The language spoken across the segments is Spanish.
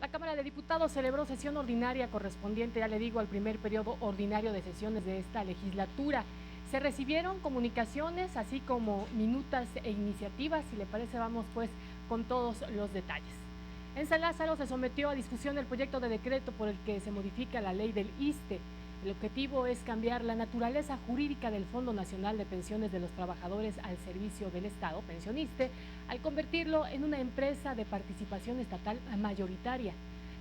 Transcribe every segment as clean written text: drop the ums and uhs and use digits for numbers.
La Cámara de Diputados celebró sesión ordinaria correspondiente, ya le digo, al primer periodo ordinario de sesiones de esta legislatura. Se recibieron comunicaciones, así como minutas e iniciativas. Si le parece, vamos pues con todos los detalles. En San Lázaro se sometió a discusión el proyecto de decreto por el que se modifica la ley del ISSSTE. El objetivo es cambiar la naturaleza jurídica del Fondo Nacional de Pensiones de los Trabajadores al Servicio del Estado, Pensioniste, al convertirlo en una empresa de participación estatal mayoritaria.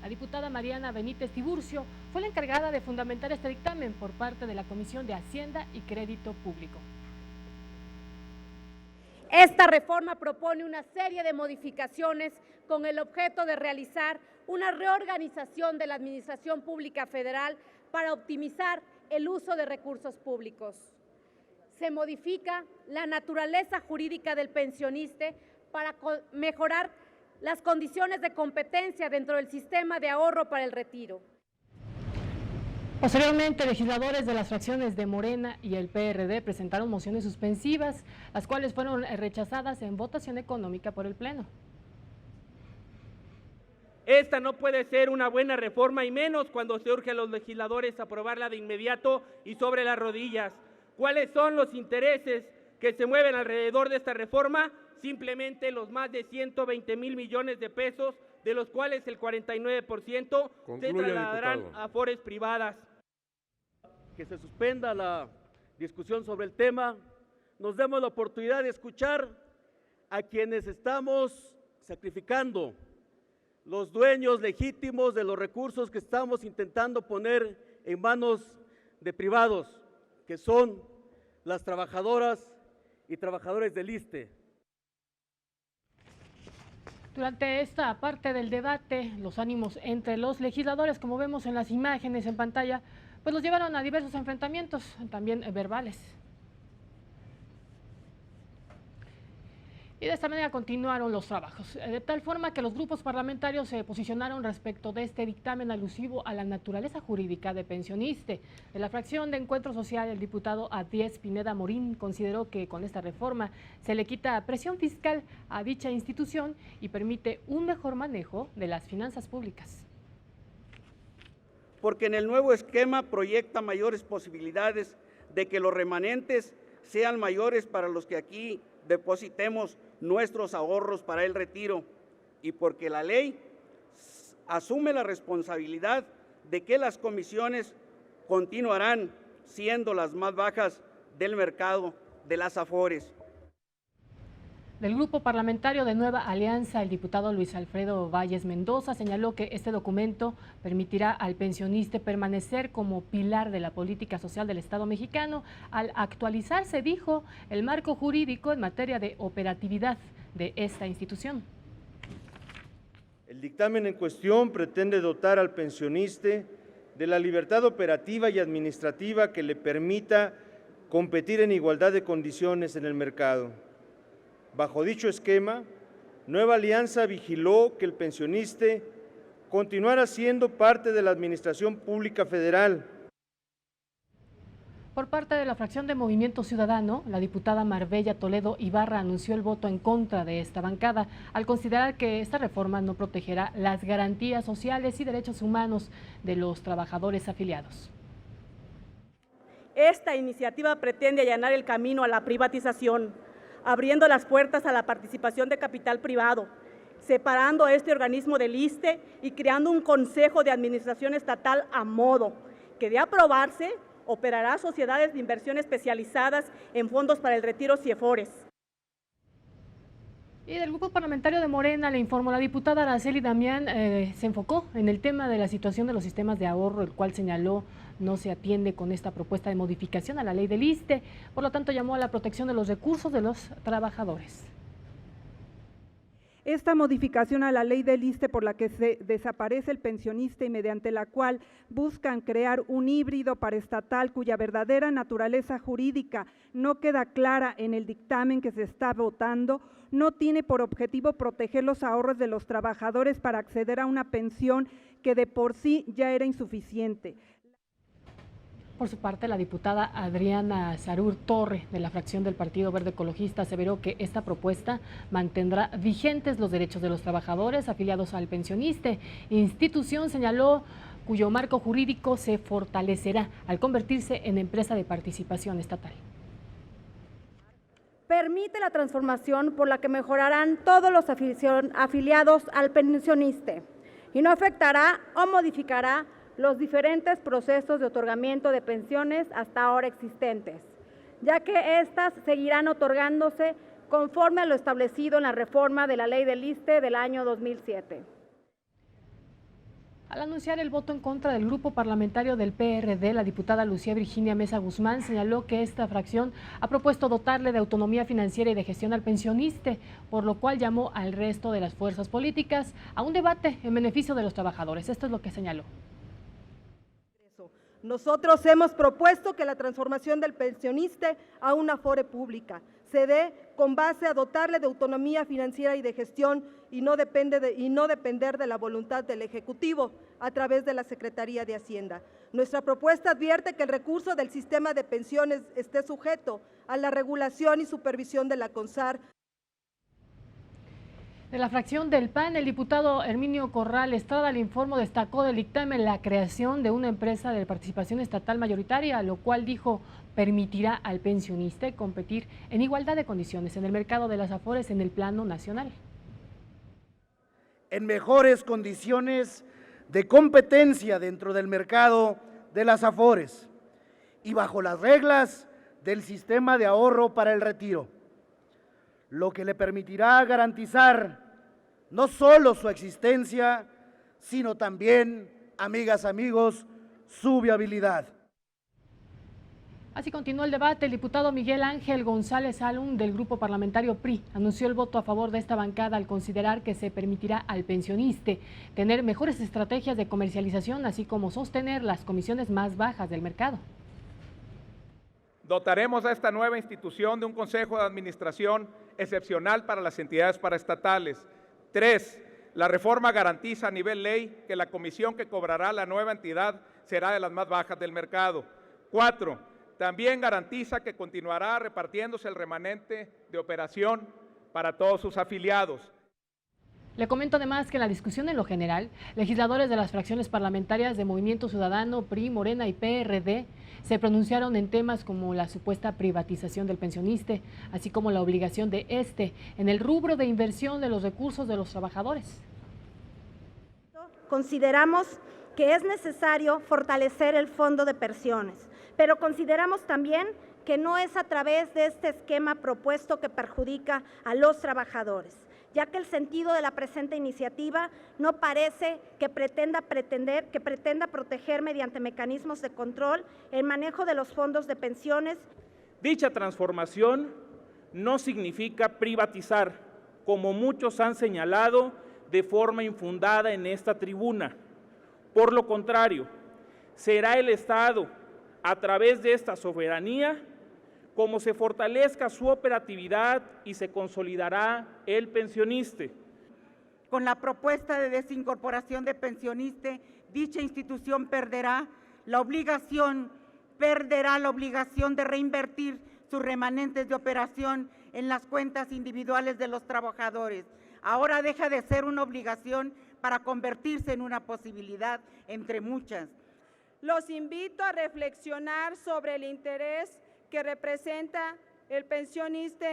La diputada Mariana Benítez Tiburcio fue la encargada de fundamentar este dictamen por parte de la Comisión de Hacienda y Crédito Público. Esta reforma propone una serie de modificaciones con el objeto de realizar una reorganización de la Administración Pública Federal para optimizar el uso de recursos públicos. Se modifica la naturaleza jurídica del pensionista para mejorar las condiciones de competencia dentro del sistema de ahorro para el retiro. Posteriormente, legisladores de las fracciones de Morena y el PRD presentaron mociones suspensivas, las cuales fueron rechazadas en votación económica por el Pleno. Esta no puede ser una buena reforma, y menos cuando se urge a los legisladores aprobarla de inmediato y sobre las rodillas. ¿Cuáles son los intereses que se mueven alrededor de esta reforma? Simplemente los más de 120,000 millones de pesos, de los cuales el 49% se trasladarán a afores privadas. Que se suspenda la discusión sobre el tema, nos demos la oportunidad de escuchar a quienes estamos sacrificando, los dueños legítimos de los recursos que estamos intentando poner en manos de privados, que son las trabajadoras y trabajadores del ISSSTE. Durante esta parte del debate, los ánimos entre los legisladores, como vemos en las imágenes en pantalla, pues los llevaron a diversos enfrentamientos, también verbales. Y de esta manera continuaron los trabajos, de tal forma que los grupos parlamentarios se posicionaron respecto de este dictamen alusivo a la naturaleza jurídica de pensioniste. De la fracción de Encuentro Social, el diputado Adíez Pineda Morín consideró que con esta reforma se le quita presión fiscal a dicha institución y permite un mejor manejo de las finanzas públicas. Porque en el nuevo esquema proyecta mayores posibilidades de que los remanentes sean mayores para los que aquí depositemos nuestros ahorros para el retiro, y porque la ley asume la responsabilidad de que las comisiones continuarán siendo las más bajas del mercado de las afores. Del grupo parlamentario de Nueva Alianza, el diputado Luis Alfredo Valles Mendoza señaló que este documento permitirá al pensionista permanecer como pilar de la política social del Estado mexicano al actualizarse, dijo, el marco jurídico en materia de operatividad de esta institución. El dictamen en cuestión pretende dotar al pensionista de la libertad operativa y administrativa que le permita competir en igualdad de condiciones en el mercado. Bajo dicho esquema, Nueva Alianza vigiló que el pensionista continuara siendo parte de la Administración Pública Federal. Por parte de la fracción de Movimiento Ciudadano, la diputada Marbella Toledo Ibarra anunció el voto en contra de esta bancada, al considerar que esta reforma no protegerá las garantías sociales y derechos humanos de los trabajadores afiliados. Esta iniciativa pretende allanar el camino a la privatización, abriendo las puertas a la participación de capital privado, separando a este organismo del ISSSTE y creando un consejo de administración estatal a modo, que de aprobarse, operará sociedades de inversión especializadas en fondos para el retiro y afores. Y del grupo parlamentario de Morena, le informó la diputada Araceli Damián, se enfocó en el tema de la situación de los sistemas de ahorro, el cual señaló no se atiende con esta propuesta de modificación a la ley del ISSSTE, por lo tanto llamó a la protección de los recursos de los trabajadores. Esta modificación a la ley del ISSSTE por la que se desaparece el pensionista y mediante la cual buscan crear un híbrido paraestatal cuya verdadera naturaleza jurídica no queda clara en el dictamen que se está votando, no tiene por objetivo proteger los ahorros de los trabajadores para acceder a una pensión que de por sí ya era insuficiente. Por su parte, la diputada Adriana Sarur Torre, de la fracción del Partido Verde Ecologista, aseveró que esta propuesta mantendrá vigentes los derechos de los trabajadores afiliados al pensioniste. Institución, señaló, cuyo marco jurídico se fortalecerá al convertirse en empresa de participación estatal. Permite la transformación por la que mejorarán todos los afiliados al pensioniste y no afectará o modificará los diferentes procesos de otorgamiento de pensiones hasta ahora existentes, ya que éstas seguirán otorgándose conforme a lo establecido en la reforma de la Ley del ISSSTE del año 2007. Al anunciar el voto en contra del grupo parlamentario del PRD, la diputada Lucía Virginia Mesa Guzmán señaló que esta fracción ha propuesto dotarle de autonomía financiera y de gestión al pensioniste, por lo cual llamó al resto de las fuerzas políticas a un debate en beneficio de los trabajadores. Esto es lo que señaló. Nosotros hemos propuesto que la transformación del pensioniste a una afore pública se dé con base a dotarle de autonomía financiera y de gestión y no depender de la voluntad del Ejecutivo a través de la Secretaría de Hacienda. Nuestra propuesta advierte que el recurso del sistema de pensiones esté sujeto a la regulación y supervisión de la CONSAR. De la fracción del PAN, el diputado Herminio Corral Estrada al Informo destacó del dictamen la creación de una empresa de participación estatal mayoritaria, lo cual dijo permitirá al pensionista competir en igualdad de condiciones en el mercado de las afores en el plano nacional. En mejores condiciones de competencia dentro del mercado de las afores y bajo las reglas del sistema de ahorro para el retiro, lo que le permitirá garantizar no solo su existencia, sino también, amigas, amigos, su viabilidad. Así continuó el debate. El diputado Miguel Ángel González Alum, del grupo parlamentario PRI, anunció el voto a favor de esta bancada al considerar que se permitirá al pensionista tener mejores estrategias de comercialización, así como sostener las comisiones más bajas del mercado. Dotaremos a esta nueva institución de un consejo de administración excepcional para las entidades paraestatales. 3. La reforma garantiza a nivel ley que la comisión que cobrará la nueva entidad será de las más bajas del mercado. 4. También garantiza que continuará repartiéndose el remanente de operación para todos sus afiliados. Le comento además que en la discusión en lo general, legisladores de las fracciones parlamentarias de Movimiento Ciudadano, PRI, Morena y PRD se pronunciaron en temas como la supuesta privatización del pensionista, así como la obligación de este en el rubro de inversión de los recursos de los trabajadores. Consideramos que es necesario fortalecer el fondo de pensiones, pero consideramos también que no es a través de este esquema propuesto que perjudica a los trabajadores, ya que el sentido de la presente iniciativa no parece que pretenda proteger mediante mecanismos de control el manejo de los fondos de pensiones. Dicha transformación no significa privatizar, como muchos han señalado de forma infundada en esta tribuna. Por lo contrario, será el Estado, a través de esta soberanía, como se fortalezca su operatividad y se consolidará el pensionista. Con la propuesta de desincorporación de pensionista, dicha institución perderá la obligación de reinvertir sus remanentes de operación en las cuentas individuales de los trabajadores. Ahora deja de ser una obligación para convertirse en una posibilidad entre muchas. Los invito a reflexionar sobre el interés que representa el pensionista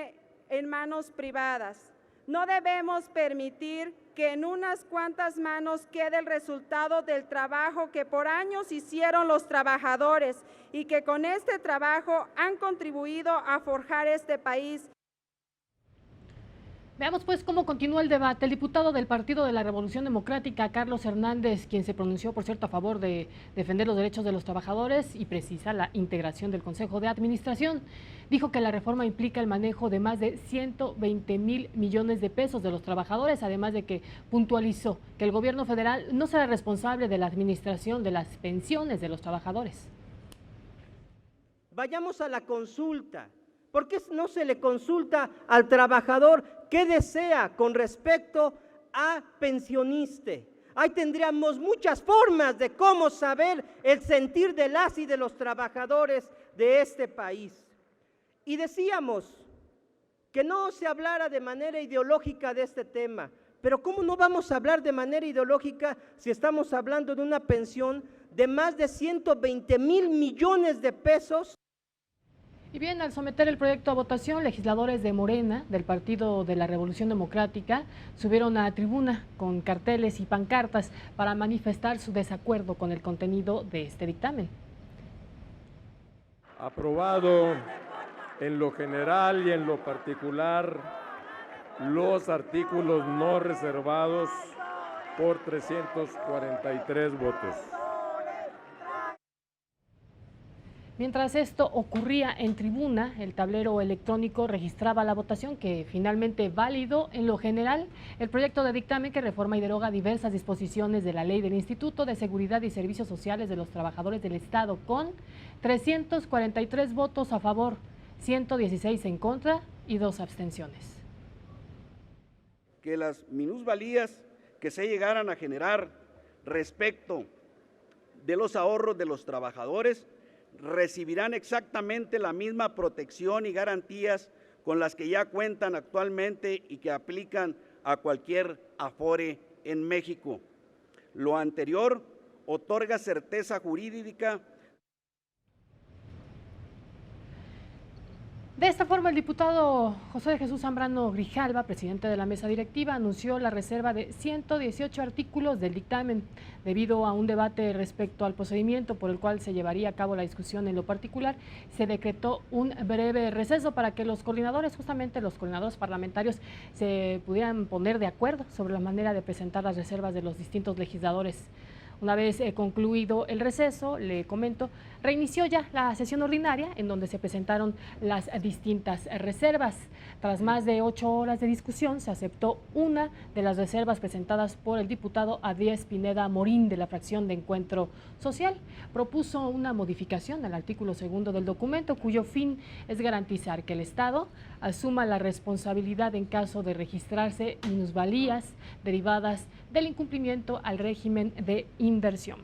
en manos privadas. No debemos permitir que en unas cuantas manos quede el resultado del trabajo que por años hicieron los trabajadores y que con este trabajo han contribuido a forjar este país. Veamos pues cómo continúa el debate. El diputado del Partido de la Revolución Democrática, Carlos Hernández, quien se pronunció, por cierto, a favor de defender los derechos de los trabajadores y precisa la integración del Consejo de Administración, dijo que la reforma implica el manejo de más de 120,000 millones de pesos de los trabajadores, además de que puntualizó que el gobierno federal no será responsable de la administración de las pensiones de los trabajadores. Vayamos a la consulta. ¿Por qué no se le consulta al trabajador qué desea con respecto a pensionista, Ahí tendríamos muchas formas de cómo saber el sentir de las y de los trabajadores de este país. Y decíamos que no se hablara de manera ideológica de este tema, pero ¿cómo no vamos a hablar de manera ideológica si estamos hablando de una pensión de más de 120,000 millones de pesos? Y bien, al someter el proyecto a votación, legisladores de Morena, del Partido de la Revolución Democrática, subieron a tribuna con carteles y pancartas para manifestar su desacuerdo con el contenido de este dictamen. Aprobado en lo general y en lo particular los artículos no reservados por 343 votos. Mientras esto ocurría en tribuna, el tablero electrónico registraba la votación que finalmente validó en lo general el proyecto de dictamen que reforma y deroga diversas disposiciones de la ley del Instituto de Seguridad y Servicios Sociales de los Trabajadores del Estado con 343 votos a favor, 116 en contra y 2 abstenciones. Que las minusvalías que se llegaran a generar respecto de los ahorros de los trabajadores recibirán exactamente la misma protección y garantías con las que ya cuentan actualmente y que aplican a cualquier Afore en México. Lo anterior otorga certeza jurídica. De esta forma, el diputado José de Jesús Zambrano Grijalva, presidente de la mesa directiva, anunció la reserva de 118 artículos del dictamen. Debido a un debate respecto al procedimiento por el cual se llevaría a cabo la discusión en lo particular, se decretó un breve receso para que los coordinadores, justamente los coordinadores parlamentarios, se pudieran poner de acuerdo sobre la manera de presentar las reservas de los distintos legisladores. Una vez concluido el receso, le comento, reinició ya la sesión ordinaria en donde se presentaron las distintas reservas. Tras más de 8 horas de discusión, se aceptó una de las reservas presentadas por el diputado Adíez Pineda Morín de la fracción de Encuentro Social. Propuso una modificación al artículo 2 del documento, cuyo fin es garantizar que el Estado asuma la responsabilidad en caso de registrarse minusvalías derivadas del incumplimiento al régimen de inversión.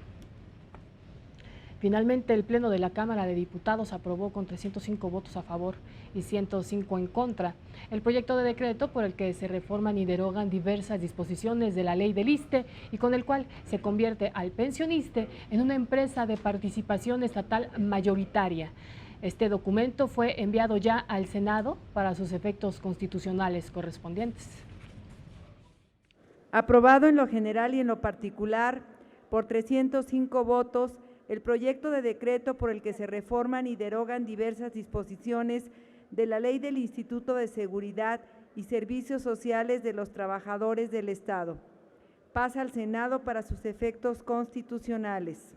Finalmente, el Pleno de la Cámara de Diputados aprobó con 305 votos a favor y 105 en contra el proyecto de decreto por el que se reforman y derogan diversas disposiciones de la ley del ISSSTE y con el cual se convierte al pensioniste en una empresa de participación estatal mayoritaria. Este documento fue enviado ya al Senado para sus efectos constitucionales correspondientes. Aprobado en lo general y en lo particular por 305 votos, el proyecto de decreto por el que se reforman y derogan diversas disposiciones de la Ley del Instituto de Seguridad y Servicios Sociales de los Trabajadores del Estado. Pasa al Senado para sus efectos constitucionales.